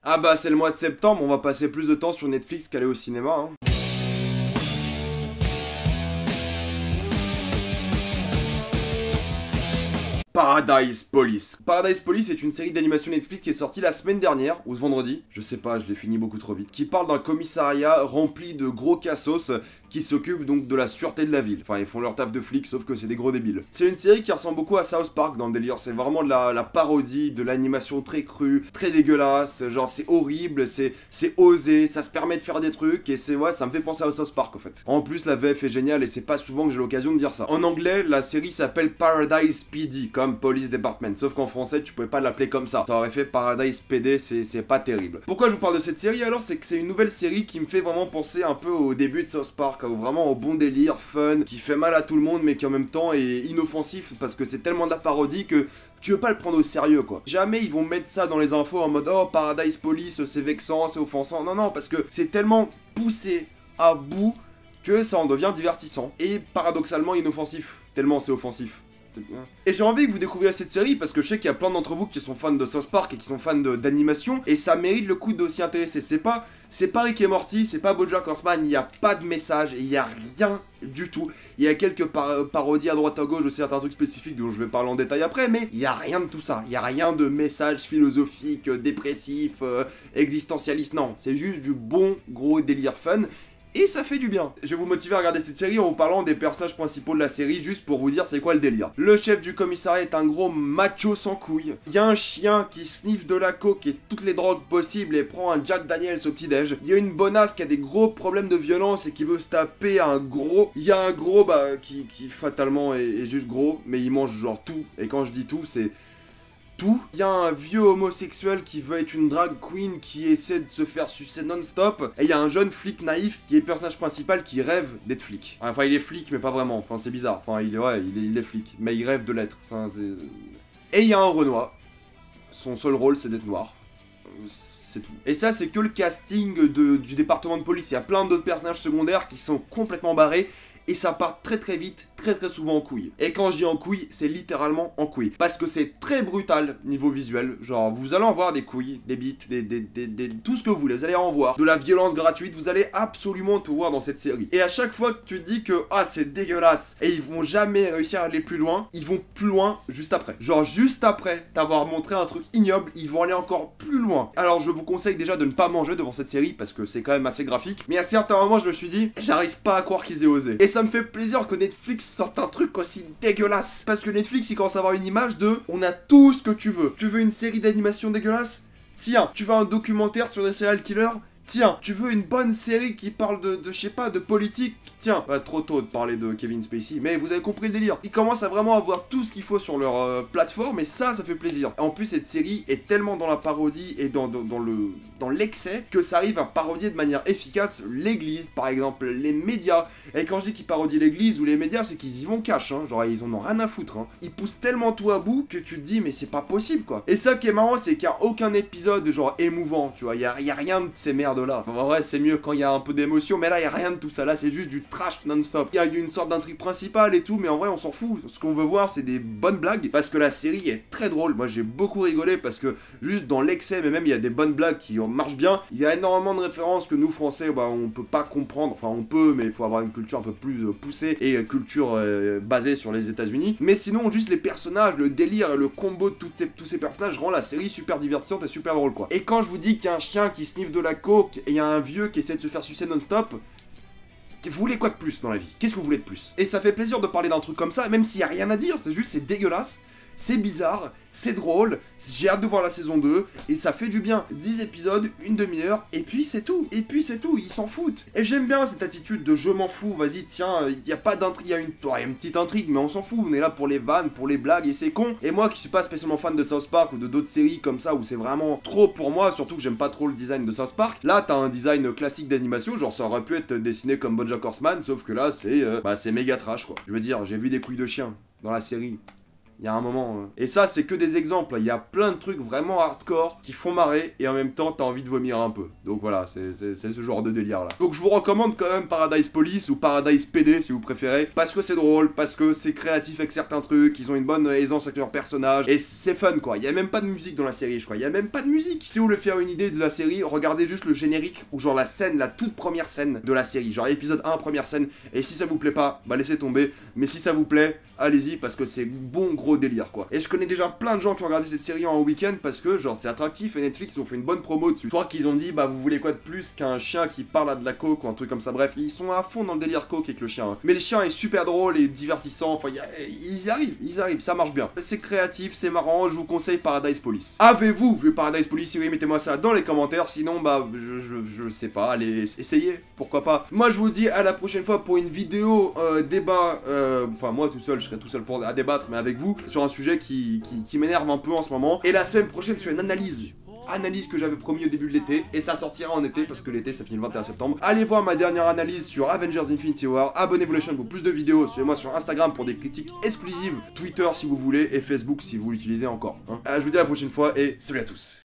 Ah bah c'est le mois de septembre, on va passer plus de temps sur Netflix qu'aller au cinéma, hein. Paradise Police. Paradise Police est une série d'animation Netflix qui est sortie la semaine dernière, ou ce vendredi, je sais pas, je l'ai fini beaucoup trop vite, qui parle d'un commissariat rempli de gros cassos qui s'occupent donc de la sûreté de la ville. Enfin, ils font leur taf de flics, sauf que c'est des gros débiles. C'est une série qui ressemble beaucoup à South Park dans le délire, c'est vraiment de la parodie, de l'animation très crue, très dégueulasse, genre c'est horrible, c'est osé, ça se permet de faire des trucs, et c'est, ouais, ça me fait penser à South Park en fait. En plus, la VF est géniale, et c'est pas souvent que j'ai l'occasion de dire ça. En anglais, la série s'appelle Paradise PD, comme Police Department, sauf qu'en français tu pouvais pas l'appeler comme ça. Ça aurait fait Paradise PD, c'est pas terrible. Pourquoi je vous parle de cette série alors? C'est que c'est une nouvelle série qui me fait vraiment penser un peu au début de South Park, vraiment au bon délire, fun, qui fait mal à tout le monde mais qui en même temps est inoffensif parce que c'est tellement de la parodie que tu veux pas le prendre au sérieux quoi. Jamais ils vont mettre ça dans les infos en mode oh Paradise Police c'est vexant, c'est offensant. Non non, parce que c'est tellement poussé à bout que ça en devient divertissant et paradoxalement inoffensif, tellement c'est offensif. Et j'ai envie que vous découvriez cette série parce que je sais qu'il y a plein d'entre vous qui sont fans de South Park et qui sont fans d'animation et ça mérite le coup de s'y intéresser. C'est pas Rick et Morty, c'est pas BoJack Horseman, il n'y a pas de message, il n'y a rien du tout. Il y a quelques parodies à droite à gauche de certains trucs spécifiques dont je vais parler en détail après, mais il n'y a rien de tout ça. Il n'y a rien de message philosophique, dépressif, existentialiste, non. C'est juste du bon gros délire fun. Et ça fait du bien. Je vais vous motiver à regarder cette série en vous parlant des personnages principaux de la série, juste pour vous dire c'est quoi le délire. Le chef du commissariat est un gros macho sans couilles. Il y a un chien qui sniffe de la coke et toutes les drogues possibles et prend un Jack Daniels au petit-déj. Il y a une bonasse qui a des gros problèmes de violence et qui veut se taper un gros. Il y a un gros qui fatalement est juste gros, mais il mange genre tout. Et quand je dis tout, c'est tout. Il y a un vieux homosexuel qui veut être une drag queen qui essaie de se faire sucer non-stop. Et il y a un jeune flic naïf qui est le personnage principal qui rêve d'être flic. Enfin, il est flic, mais pas vraiment. Enfin, c'est bizarre. Enfin, il est flic. Mais il rêve de l'être. Et il y a un Renoir. Son seul rôle, c'est d'être noir. C'est tout. Et ça, c'est que le casting du département de police. Il y a plein d'autres personnages secondaires qui sont complètement barrés. Et ça part très très vite, très souvent en couille. Et quand je dis en couille, c'est littéralement en couille. Parce que c'est très brutal niveau visuel. Genre, vous allez en voir des couilles, des bites, tout ce que vous voulez. Vous allez en voir. De la violence gratuite, vous allez absolument tout voir dans cette série. Et à chaque fois que tu dis que, ah, c'est dégueulasse, et ils vont jamais réussir à aller plus loin, ils vont plus loin juste après. Genre, juste après t'avoir montré un truc ignoble, ils vont aller encore plus loin. Alors, je vous conseille déjà de ne pas manger devant cette série, parce que c'est quand même assez graphique. Mais à certains moments, je me suis dit, j'arrive pas à croire qu'ils aient osé. Et ça me fait plaisir que Netflix sorte un truc aussi dégueulasse. Parce que Netflix, il commence à avoir une image de on a tout ce que tu veux. Tu veux une série d'animation dégueulasse? Tiens. Tu veux un documentaire sur des serial killers? Tiens. Tu veux une bonne série qui parle de je sais pas, de politique? Tiens. Bah, trop tôt de parler de Kevin Spacey, mais vous avez compris le délire. Ils commencent à vraiment avoir tout ce qu'il faut sur leur plateforme, et ça fait plaisir. En plus, cette série est tellement dans la parodie et dans l'excès que ça arrive à parodier de manière efficace l'église, par exemple, les médias. Et quand je dis qu'ils parodient l'église ou les médias, c'est qu'ils y vont cash, hein. Genre, ils en ont rien à foutre, hein. Ils poussent tellement tout à bout que tu te dis, mais c'est pas possible, quoi. Et ça qui est marrant, c'est qu'il n'y a aucun épisode, genre, émouvant, tu vois. Il y a rien de ces merdes-là. En vrai, c'est mieux quand il y a un peu d'émotion, mais là, il y a rien de tout ça. Là, c'est juste du trash non-stop. Il y a une sorte d'intrigue principale et tout, mais en vrai, on s'en fout. Ce qu'on veut voir, c'est des bonnes blagues, parce que la série est très drôle. Moi, j'ai beaucoup rigolé, parce que juste dans l'excès, mais même, il y a des bonnes blagues qui marchent bien. Il y a énormément de références que nous, Français, bah, on peut pas comprendre. Enfin, on peut, mais il faut avoir une culture un peu plus poussée et culture basée sur les États-Unis. Mais sinon, juste les personnages, le délire et le combo de tous ces personnages rend la série super divertissante et super drôle, quoi. Et quand je vous dis qu'il y a un chien qui sniffe de la coke et il y a un vieux qui essaie de se faire sucer non-stop, vous voulez quoi de plus dans la vie? Qu'est-ce que vous voulez de plus? Et ça fait plaisir de parler d'un truc comme ça, même s'il y a rien à dire, c'est juste, c'est dégueulasse. C'est bizarre, c'est drôle, j'ai hâte de voir la saison 2, et ça fait du bien. 10 épisodes, une demi-heure, et puis c'est tout. Et puis c'est tout, ils s'en foutent. Et j'aime bien cette attitude de je m'en fous, vas-y, tiens, il n'y a pas d'intrigue, il y a une petite intrigue, mais on s'en fout, on est là pour les vannes, pour les blagues, et c'est con. Et moi qui suis pas spécialement fan de South Park ou de d'autres séries comme ça, où c'est vraiment trop pour moi, surtout que j'aime pas trop le design de South Park, là t'as un design classique d'animation, genre ça aurait pu être dessiné comme BoJack Horseman, sauf que là c'est méga trash, quoi. Je veux dire, j'ai vu des couilles de chien dans la série. Il y a un moment... Et ça, c'est que des exemples. Il y a plein de trucs vraiment hardcore qui font marrer et en même temps, t'as envie de vomir un peu. Donc voilà, c'est ce genre de délire là. Donc je vous recommande quand même Paradise Police ou Paradise PD si vous préférez. Parce que c'est drôle, parce que c'est créatif avec certains trucs, ils ont une bonne aisance avec leurs personnages. Et c'est fun quoi. Il y a même pas de musique dans la série, je crois. Il y a même pas de musique. Si vous voulez faire une idée de la série, regardez juste le générique ou genre la scène, la toute première scène de la série. Genre épisode 1, première scène. Et si ça vous plaît pas, bah laissez tomber. Mais si ça vous plaît, allez-y parce que c'est bon gros délire quoi. Et je connais déjà plein de gens qui ont regardé cette série en week-end parce que genre c'est attractif et Netflix ils ont fait une bonne promo dessus. Je crois qu'ils ont dit bah vous voulez quoi de plus qu'un chien qui parle à de la coke ou un truc comme ça. Bref, ils sont à fond dans le délire coke avec le chien. Hein. Mais le chien est super drôle et divertissant. Enfin ils y arrivent, ça marche bien. C'est créatif, c'est marrant, je vous conseille Paradise Police. Avez-vous vu Paradise Police? Si oui, mettez-moi ça dans les commentaires. Sinon bah je sais pas, allez essayez, pourquoi pas. Moi je vous dis à la prochaine fois pour une vidéo débat. Enfin moi tout seul, je serai tout seul pour à débattre, mais avec vous sur un sujet qui m'énerve un peu en ce moment. Et la semaine prochaine sur une analyse que j'avais promis au début de l'été, et ça sortira en été parce que l'été ça finit le 21 septembre. Allez voir ma dernière analyse sur Avengers Infinity War, abonnez-vous à la chaîne pour plus de vidéos, suivez-moi sur Instagram pour des critiques exclusives, Twitter si vous voulez, et Facebook si vous l'utilisez encore. Hein. Je vous dis à la prochaine fois et salut à tous.